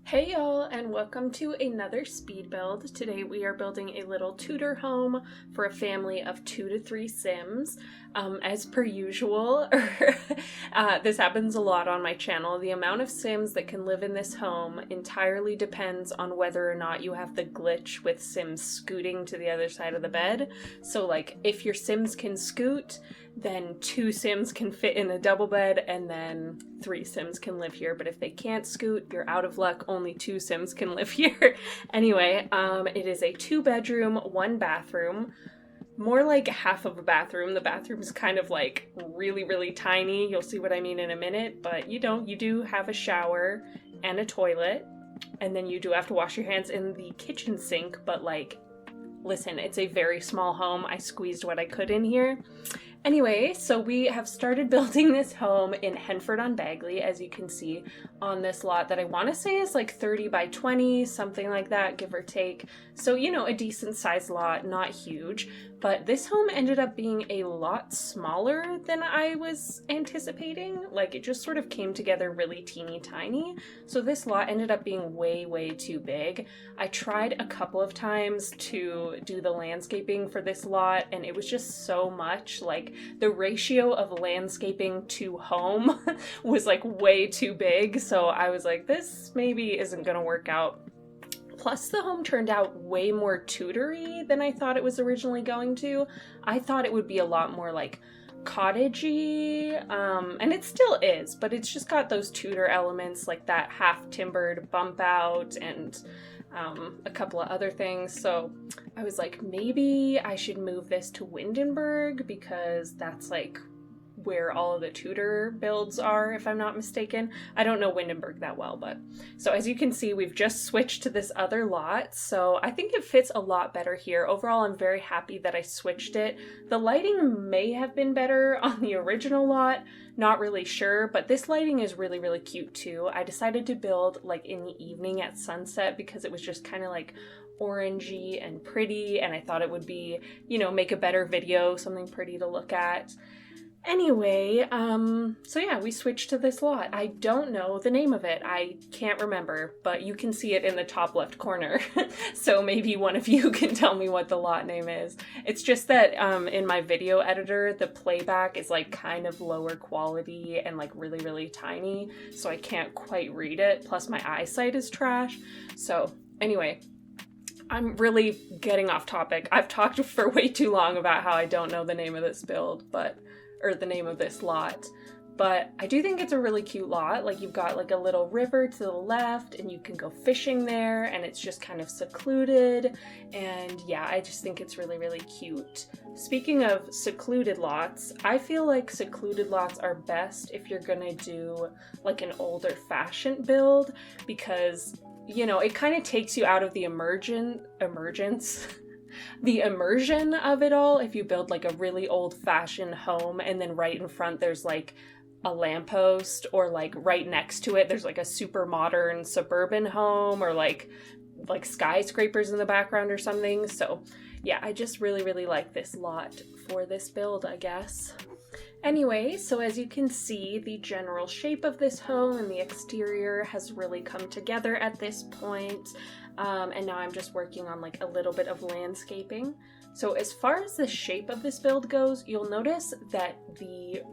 Hey y'all, and welcome to another speed build. Today we are building a little Tudor home for a family of 2 to 3 Sims. As per usual, this happens a lot on my channel. The amount of Sims that can live in this home entirely depends on whether or not you have the glitch with Sims scooting to the other side of the bed. So like, if your Sims can scoot, then 2 Sims can fit in a double bed, and then 3 Sims can live here. But if they can't scoot, you're out of luck. Only 2 Sims can live here. Anyway, it is a 2-bedroom, 1 bathroom. More like half of a bathroom. The bathroom is kind of like really, really tiny. You'll see what I mean in a minute, but you do have a shower and a toilet. And then you do have to wash your hands in the kitchen sink, but like, listen, it's a very small home. I squeezed what I could in here. Anyway, so we have started building this home in Henford-on-Bagley, as you can see on this lot that I want to say is like 30 by 20, something like that, give or take. So, you know, a decent sized lot, not huge, but this home ended up being a lot smaller than I was anticipating. Like, it just sort of came together really teeny tiny. So this lot ended up being way, way too big. I tried a couple of times to do the landscaping for this lot, and it was just so much. Like, the ratio of landscaping to home was like way too big. So I was like, this maybe isn't gonna work out. Plus, the home turned out way more Tudor-y than I thought it was originally going to. I thought it would be a lot more like cottagey, and it still is, but it's just got those Tudor elements, like that half-timbered bump out and a couple of other things. So I was like, maybe I should move this to Windenburg because that's like where all of the Tudor builds are, if I'm not mistaken. I don't know Windenburg that well, but so as you can see, we've just switched to this other lot, so I think it fits a lot better here. Overall, I'm very happy that I switched it. The lighting may have been better on the original lot, not really sure, but this lighting is really, really cute too. I decided to build like in the evening at sunset because it was just kind of like orangey and pretty, and I thought it would be, you know, make a better video, something pretty to look at. Anyway, so yeah, we switched to this lot. I don't know the name of it. I can't remember, but you can see it in the top left corner. So maybe one of you can tell me what the lot name is. It's just that in my video editor, the playback is like kind of lower quality and like really, really tiny, so I can't quite read it. Plus my eyesight is trash. So anyway, I'm really getting off topic. I've talked for way too long about how I don't know the name of this build, or the name of this lot, but I do think it's a really cute lot. Like, you've got like a little river to the left and you can go fishing there, and it's just kind of secluded, and yeah, I just think it's really, really cute. Speaking of secluded lots, I feel like secluded lots are best if you're gonna do like an older fashioned build, because, you know, it kind of takes you out of the the immersion of it all if you build like a really old-fashioned home and then right in front there's like a lamppost, or like right next to it there's like a super modern suburban home, or like skyscrapers in the background or something. So yeah, I just really, really like this lot for this build, I guess. Anyway, so as you can see, the general shape of this home and the exterior has really come together at this point. And now I'm just working on like a little bit of landscaping. So as far as the shape of this build goes, you'll notice that the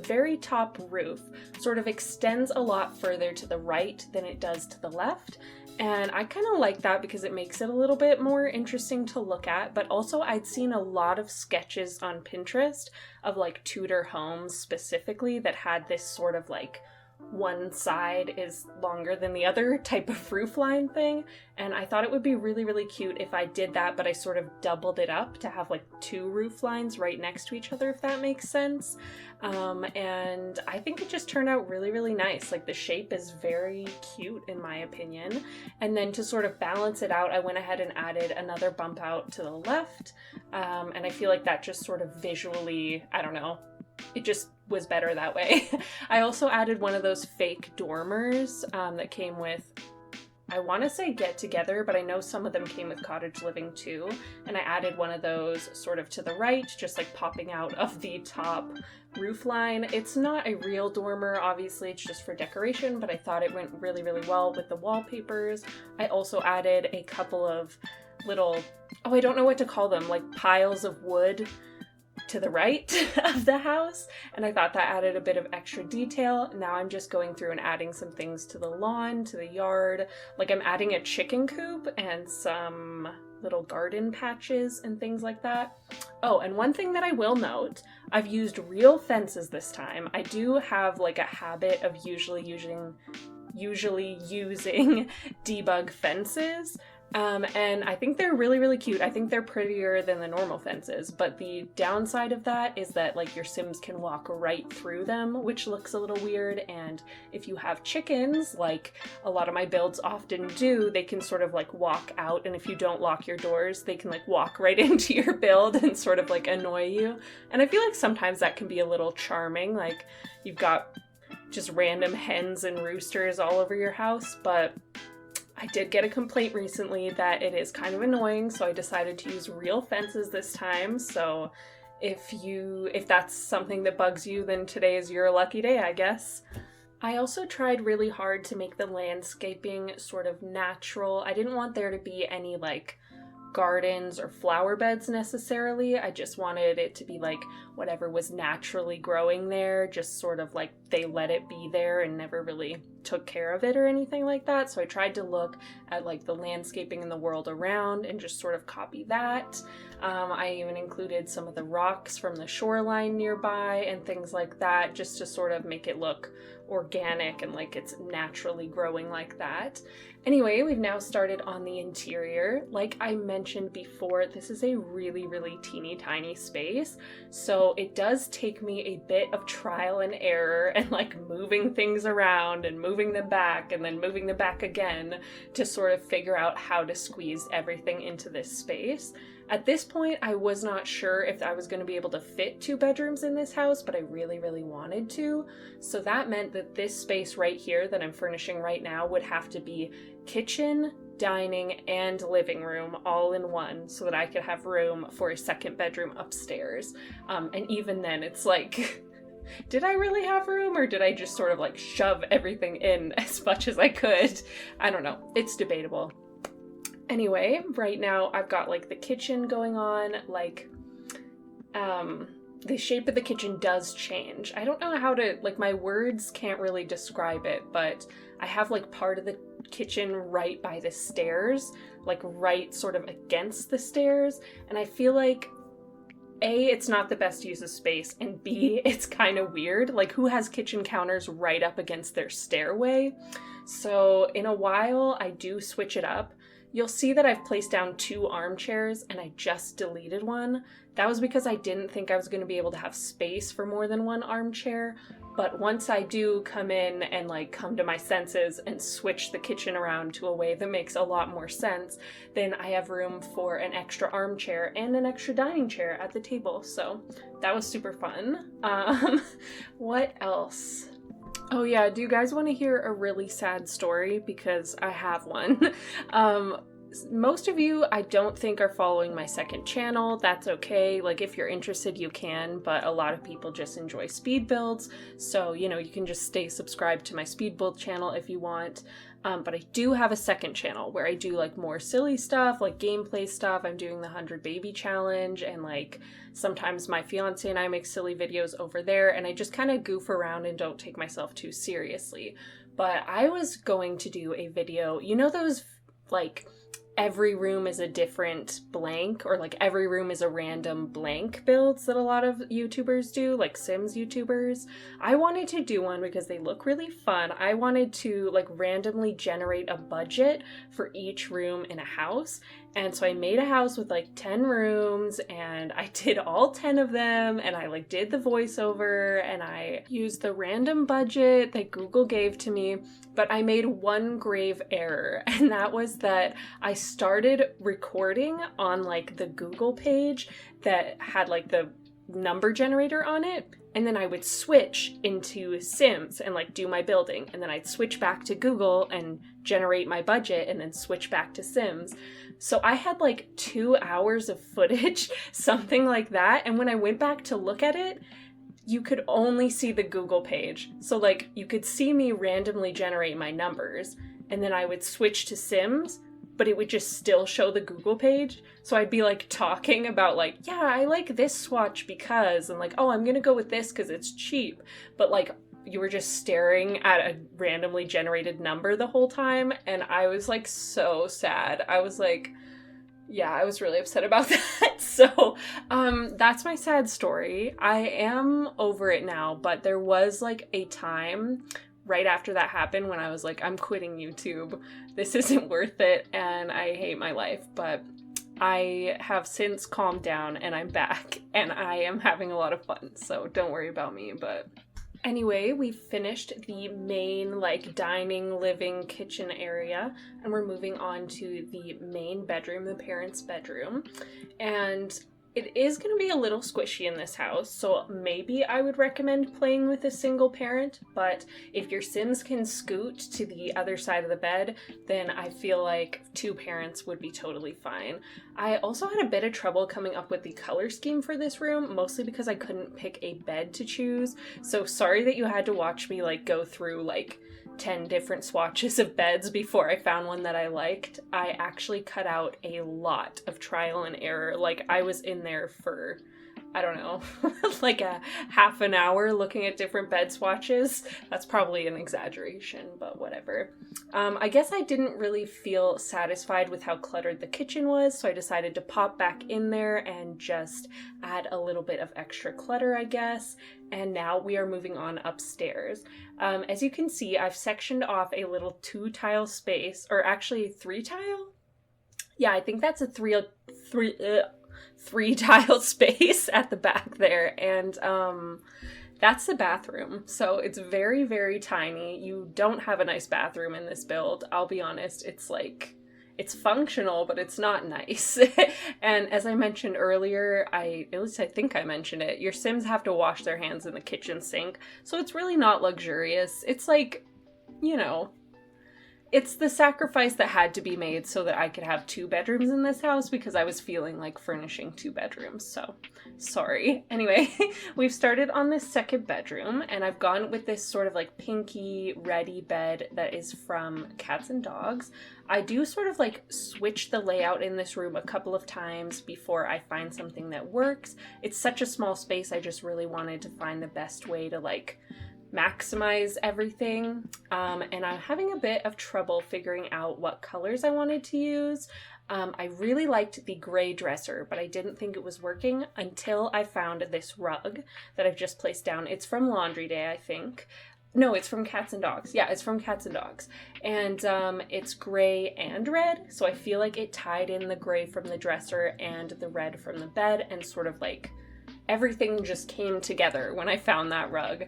very top roof sort of extends a lot further to the right than it does to the left. And I kind of like that because it makes it a little bit more interesting to look at, but also I'd seen a lot of sketches on Pinterest of like Tudor homes specifically that had this sort of like one side is longer than the other type of roofline thing, and I thought it would be really, really cute if I did that, but I sort of doubled it up to have like 2 roof lines right next to each other, if that makes sense. And I think it just turned out really, really nice. Like, the shape is very cute in my opinion. And then to sort of balance it out, I went ahead and added another bump out to the left, and I feel like that just sort of visually, I don't know, it just was better that way. I also added one of those fake dormers that came with, I want to say Get Together, but I know some of them came with Cottage Living too. And I added one of those sort of to the right, just like popping out of the top roof line. It's not a real dormer, obviously, it's just for decoration, but I thought it went really, really well with the wallpapers. I also added a couple of little, I don't know what to call them, like piles of wood to the right of the house, and I thought that added a bit of extra detail. Now I'm just going through and adding some things to the lawn, to the yard, like I'm adding a chicken coop and some little garden patches and things like that. Oh, and one thing that I will note, I've used real fences this time. I do have like a habit of usually using debug fences. And I think they're really, really cute. I think they're prettier than the normal fences, but the downside of that is that like your Sims can walk right through them, which looks a little weird. And if you have chickens, like a lot of my builds often do, they can sort of like walk out, and if you don't lock your doors, they can like walk right into your build and sort of like annoy you. And I feel like sometimes that can be a little charming, like you've got just random hens and roosters all over your house, but I did get a complaint recently that it is kind of annoying, so I decided to use real fences this time. So if that's something that bugs you, then today is your lucky day, I guess. I also tried really hard to make the landscaping sort of natural. I didn't want there to be any like gardens or flower beds necessarily. I just wanted it to be like whatever was naturally growing there, just sort of like they let it be there and never really took care of it or anything like that. So I tried to look at like the landscaping in the world around and just sort of copy that. I even included some of the rocks from the shoreline nearby and things like that, just to sort of make it look organic and like it's naturally growing like that. Anyway, we've now started on the interior. Like I mentioned before, this is a really, really teeny tiny space, so it does take me a bit of trial and error and like moving things around and moving them back and then moving them back again to sort of figure out how to squeeze everything into this space. At this point, I was not sure if I was going to be able to fit 2 bedrooms in this house, but I really, really wanted to. So that meant that this space right here that I'm furnishing right now would have to be kitchen, dining, and living room all in one, so that I could have room for a 2nd bedroom upstairs. And even then, it's like, did I really have room, or did I just sort of like shove everything in as much as I could? I don't know. It's debatable. Anyway, right now I've got like the kitchen going on, like, the shape of the kitchen does change. I don't know how to, like, my words can't really describe it, but I have like part of the kitchen right by the stairs, like right sort of against the stairs, and I feel like A, it's not the best use of space, and B, it's kind of weird. Like, who has kitchen counters right up against their stairway? So in a while, I do switch it up. You'll see that I've placed down 2 armchairs and I just deleted one. That was because I didn't think I was going to be able to have space for more than 1 armchair. But once I do come in and like come to my senses and switch the kitchen around to a way that makes a lot more sense, then I have room for an extra armchair and an extra dining chair at the table. So that was super fun. What else? Oh yeah, do you guys want to hear a really sad story? Because I have one. Most of you, I don't think, are following my 2nd channel. That's okay. Like, if you're interested, you can, but a lot of people just enjoy speed builds. So, you know, you can just stay subscribed to my speed build channel if you want. But I do have a 2nd channel where I do like more silly stuff, like gameplay stuff. I'm doing the 100 baby challenge, and like sometimes my fiance and I make silly videos over there, and I just kind of goof around and don't take myself too seriously. But I was going to do a video, you know those like every room is a different blank, or like every room is a random blank builds that a lot of YouTubers do, like Sims YouTubers? I wanted to do one because they look really fun. I wanted to like randomly generate a budget for each room in a house. And so I made a house with like 10 rooms, and I did all 10 of them, and I like did the voiceover, and I used the random budget that Google gave to me. But I made one grave error, and that was that I started recording on like the Google page that had like the number generator on it, and then I would switch into Sims and like do my building, and then I'd switch back to Google and generate my budget and then switch back to Sims. So I had like 2 hours of footage, something like that, and when I went back to look at it, you could only see the Google page. So like you could see me randomly generate my numbers, and then I would switch to Sims, but it would just still show the Google page. So I'd be like talking about like, yeah, I like this swatch because, and like, oh, I'm gonna go with this because it's cheap. But like you were just staring at a randomly generated number the whole time. And I was like so sad. I was like, yeah, I was really upset about that. So that's my sad story. I am over it now, but there was like a time right after that happened when I was like, I'm quitting YouTube. This isn't worth it and I hate my life. But I have since calmed down and I'm back and I am having a lot of fun. So don't worry about me. But anyway, we finished the main like dining, living, kitchen area, and we're moving on to the main bedroom, the parents' bedroom. And it is going to be a little squishy in this house, so maybe I would recommend playing with a single parent, but if your Sims can scoot to the other side of the bed, then I feel like 2 parents would be totally fine. I also had a bit of trouble coming up with the color scheme for this room, mostly because I couldn't pick a bed to choose, so sorry that you had to watch me like go through like 10 different swatches of beds before I found one that I liked. I actually cut out a lot of trial and error. Like I was in there for, I don't know, like a half an hour looking at different bed swatches. That's probably an exaggeration, but whatever. I guess I didn't really feel satisfied with how cluttered the kitchen was, so I decided to pop back in there and just add a little bit of extra clutter, I guess. And now we are moving on upstairs. As you can see, I've sectioned off a little 2-tile space, or actually 3-tile? Yeah, I think that's a three-tile space at the back there, and that's the bathroom. So it's very, very tiny. You don't have a nice bathroom in this build. I'll be honest, it's like, it's functional, but it's not nice. And as I mentioned earlier, at least I think I mentioned it, your Sims have to wash their hands in the kitchen sink, so it's really not luxurious. It's like, you know, it's the sacrifice that had to be made so that I could have 2 bedrooms in this house because I was feeling like furnishing 2 bedrooms, so sorry. Anyway, we've started on this second bedroom and I've gone with this sort of like pinky reddy bed that is from Cats and Dogs. I do sort of like switch the layout in this room a couple of times before I find something that works. It's such a small space, I just really wanted to find the best way to like maximize everything, and I'm having a bit of trouble figuring out what colors I wanted to use. I really liked the gray dresser, but I didn't think it was working until I found this rug that I've just placed down. It's from Laundry Day, I think. No, it's from Cats and Dogs. Yeah, it's from Cats and Dogs. And it's gray and red, so I feel like it tied in the gray from the dresser and the red from the bed, and sort of like everything just came together when I found that rug.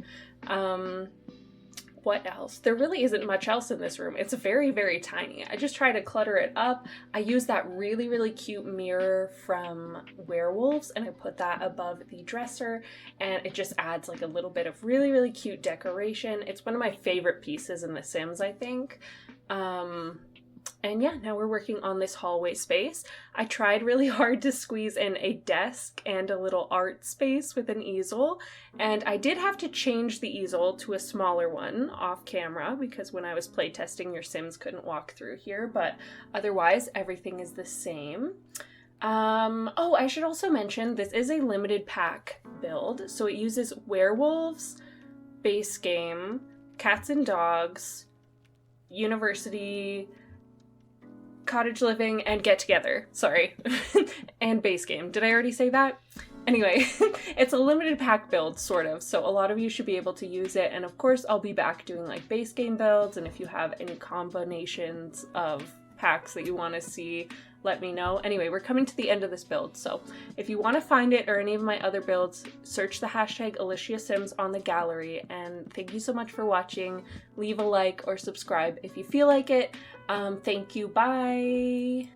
What else? There really isn't much else in this room. It's very, very tiny. I just try to clutter it up. I use that really, really cute mirror from Werewolves and I put that above the dresser and it just adds like a little bit of really, really cute decoration. It's one of my favorite pieces in The Sims, I think. And yeah, now we're working on this hallway space. I tried really hard to squeeze in a desk and a little art space with an easel, and I did have to change the easel to a smaller one off camera because when I was playtesting, your Sims couldn't walk through here, but otherwise everything is the same. Oh, I should also mention this is a limited pack build, so it uses Werewolves, base game, Cats and Dogs, University, Cottage Living, and Get Together. Sorry. And base game. Did I already say that? Anyway, it's a limited pack build, sort of, so a lot of you should be able to use it, and of course I'll be back doing like base game builds, and if you have any combinations of packs that you want to see, let me know. Anyway, we're coming to the end of this build, so if you want to find it or any of my other builds, search the hashtag AliciaSims on the gallery, and thank you so much for watching. Leave a like or subscribe if you feel like it. Thank you, bye!